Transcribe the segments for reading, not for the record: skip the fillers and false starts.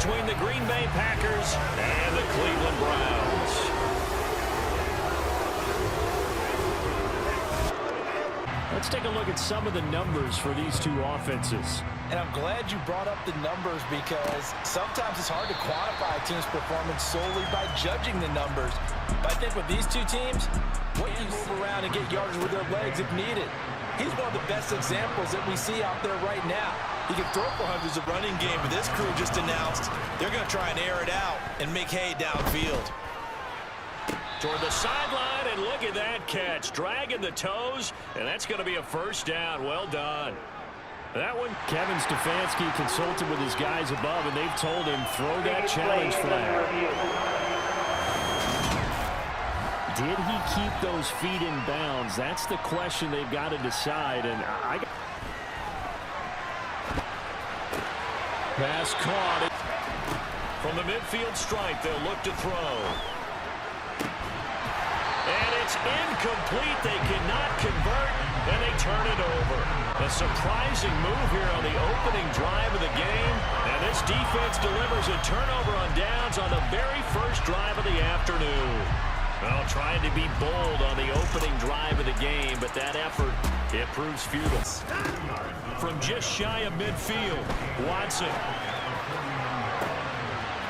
between the Green Bay Packers and the Cleveland Browns. Let's take a look at some of the numbers for these two offenses. And I'm glad you brought up the numbers because sometimes it's hard to quantify a team's performance solely by judging the numbers. But I think with these two teams, what you move around and get yardage with their legs if needed. He's one of the best examples that we see out there right now. He can throw for hundreds of running game, but this crew just announced they're going to try and air it out and make hay downfield. Toward the sideline, and look at that catch. Dragging the toes, and that's going to be a first down. Well done. That one, Kevin Stefanski consulted with his guys above, and they've told him, throw that challenge flag. Did he keep those feet in bounds? That's the question they've got to decide. And pass caught. From the midfield stripe, they'll look to throw. And it's incomplete. They cannot convert, and they turn it over. A surprising move here on the opening drive of the game. And this defense delivers a turnover on downs on the very first drive of the afternoon. Well, trying to be bold on the opening drive of the game, but that effort, it proves futile. From just shy of midfield, Watson.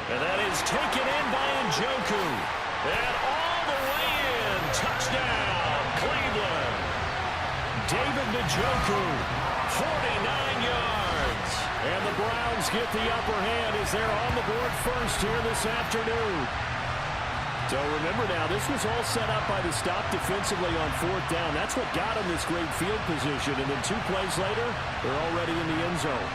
And that is taken in by Njoku. And all the way in. Touchdown, Cleveland. David Njoku, 49 yards. And the Browns get the upper hand as they're on the board first here this afternoon. So remember now, this was all set up by the stop defensively on fourth down. That's what got them this great field position. And then 2 plays later, they're already in the end zone.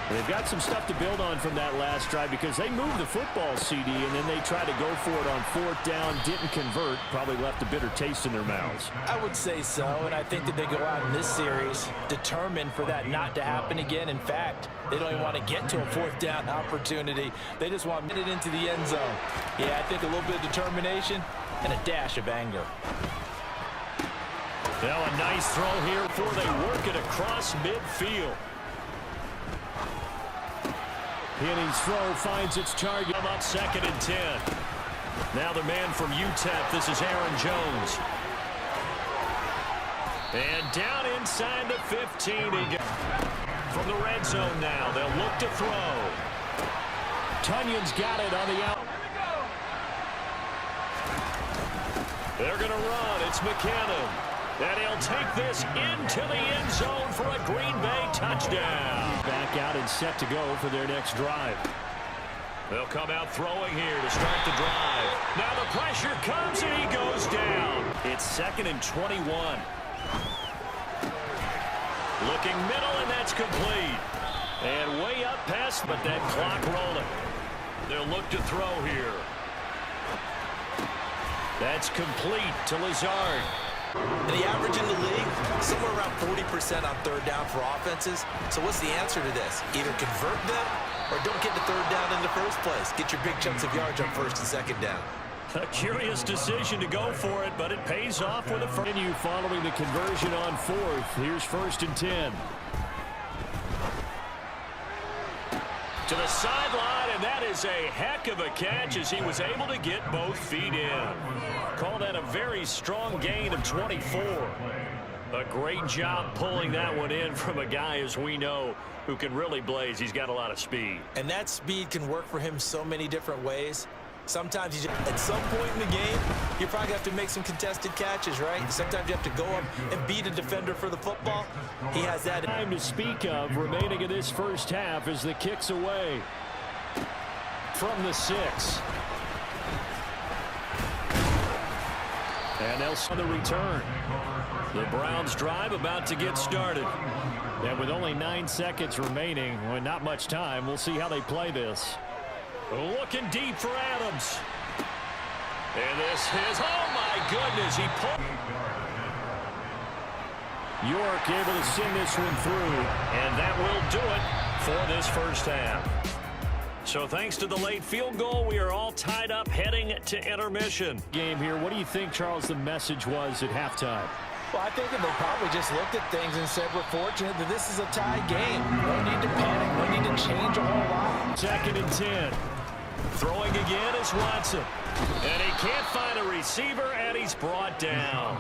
And they've got some stuff to build on from that last drive because they moved the football, CD, and then they tried to go for it on fourth down, didn't convert, probably left a bitter taste in their mouths. I would say so, and I think that they go out in this series determined for that not to happen again. In fact, they don't even want to get to a fourth down opportunity. They just want to get it into the end zone. Yeah, I think a little bit of determination and a dash of anger. Now a nice throw here before they work it across midfield. Henning's throw finds its target. About 2nd and 10. Now the man from UTEP, this is Aaron Jones. And down inside the 15 again. From the red zone now, they'll look to throw. Tunyon's got it on the out. They're going to run. It's McKinnon. And he'll take this into the end zone for a Green Bay touchdown. Back out and set to go for their next drive. They'll come out throwing here to start the drive. Now the pressure comes and he goes down. It's 2nd and 21. Looking middle, and that's complete. And way up past, but that clock rolling. They'll look to throw here. That's complete to Lazard. And the average in the league, somewhere around 40% on third down for offenses. So what's the answer to this? Either convert them or don't get the third down in the first place. Get your big chunks of yards on first and second down. A curious decision to go for it, but it pays off with a first. Continue following the conversion on fourth. Here's 1st and 10. To the sideline, and that is a heck of a catch as he was able to get both feet in. Call that a very strong gain of 24. A great job pulling that one in from a guy, as we know, who can really blaze. He's got a lot of speed. And that speed can work for him so many different ways. Sometimes you just, at some point in the game, you probably have to make some contested catches, right? Sometimes you have to go up and beat a defender for the football. He has that. Time to speak of remaining in this first half as the kick's away from the 6. And they'll on the return. The Browns drive about to get started. And with only 9 seconds remaining, well, not much time, we'll see how they play this. Looking deep for Adams. And this is, oh my goodness, he pulled. York able to send this one through, and that will do it for this first half. So thanks to the late field goal, we are all tied up heading to intermission. Game here, what do you think, Charles, the message was at halftime? Well, I think that they probably just looked at things and said, we're fortunate that this is a tie game. No need to panic. No need to change a whole lot. 2nd and 10. Throwing again is Watson. And he can't find a receiver, and he's brought down.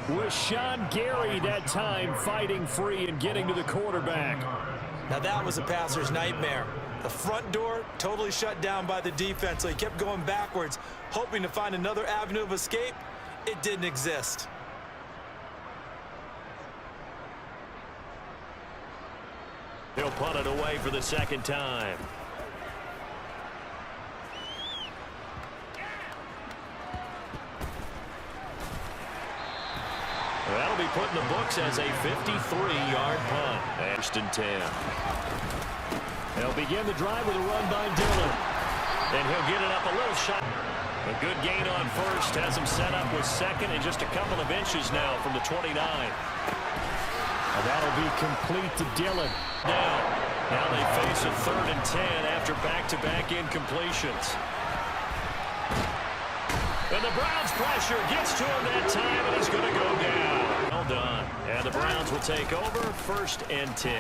Rashawn Gary that time fighting free and getting to the quarterback. Now that was a passer's nightmare. The front door totally shut down by the defense, so he kept going backwards, hoping to find another avenue of escape. It didn't exist. He'll punt it away for the 2nd time. That'll be put in the books as a 53-yard punt. 1st and 10. They'll begin the drive with a run by Dillon. And he'll get it up a little shot. A good gain on 1st. Has him set up with 2nd and just a couple of inches now from the 29. That'll be complete to Dillon. Now they face a 3rd and 10 after back-to-back incompletions. And the Browns pressure gets to him that time, and he's going to go down. Well done. And the Browns will take over 1st and 10.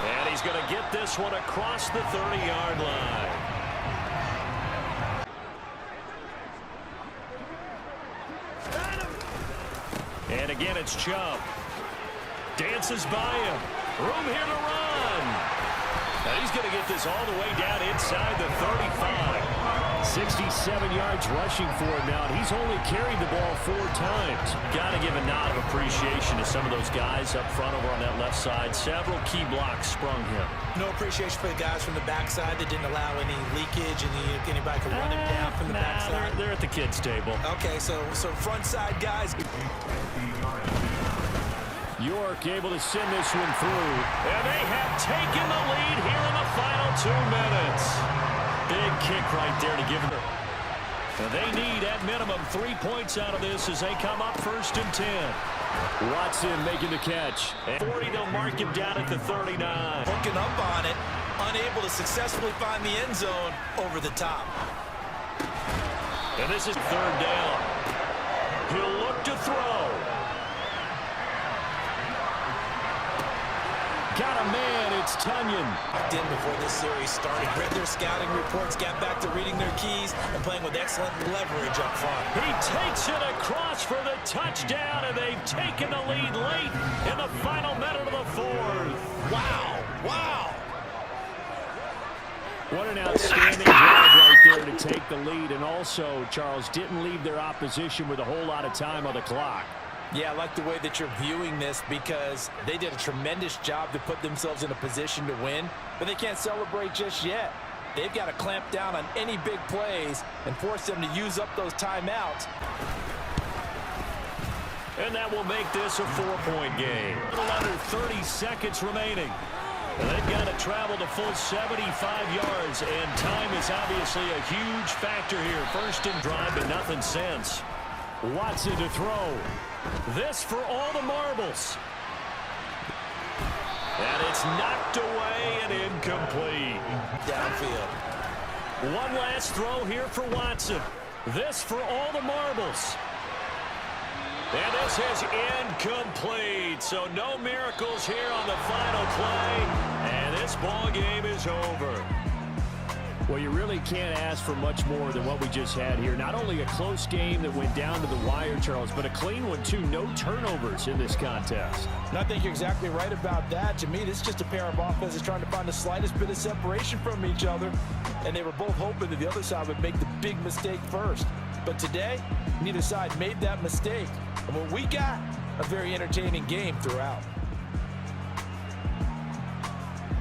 And he's going to get this one across the 30-yard line. And again, it's Chubb. Dances by him. Room here to run. And he's going to get this all the way down inside the 35. 67 yards rushing for him now, and he's only carried the ball 4 times. Got to give a nod of appreciation to some of those guys up front over on that left side. Several key blocks sprung him. No appreciation for the guys from the backside that didn't allow any leakage and anybody could run him down from the backside. They're at the kids' table. Okay, so front side guys. York able to send this one through. And they have taken the lead here in the final 2 minutes. Big kick right there to give them. And they need at minimum 3 points out of this as they come up 1st and 10. Watson making the catch. And 40, they'll mark him down at the 39. Hooking up on it, unable to successfully find the end zone over the top. And this is 3rd down. He'll look to throw. Got a man, it's Tunyon. Locked in before this series started. Read their scouting reports, got back to reading their keys, and playing with excellent leverage up front. He takes it across for the touchdown, and they've taken the lead late in the final minute of the 4th. Wow, wow. What an outstanding drive right there to take the lead, and also, Charles, didn't leave their opposition with a whole lot of time on the clock. Yeah, I like the way that you're viewing this because they did a tremendous job to put themselves in a position to win, but they can't celebrate just yet. They've got to clamp down on any big plays and force them to use up those timeouts. And that will make this a 4-point game. A little under 30 seconds remaining. They've got to travel the full 75 yards, and time is obviously a huge factor here. 1st and drive, but nothing since. Watson to throw. This for all the marbles. And it's knocked away and incomplete. Downfield. One last throw here for Watson. This for all the marbles. And this is incomplete. So no miracles here on the final play. And this ball game is over. Well, you really can't ask for much more than what we just had here. Not only a close game that went down to the wire, Charles, but a clean one, too. No turnovers in this contest. And I think you're exactly right about that. To me, this is just a pair of offenses trying to find the slightest bit of separation from each other. And they were both hoping that the other side would make the big mistake first. But today, neither side made that mistake. And what we got, a very entertaining game throughout.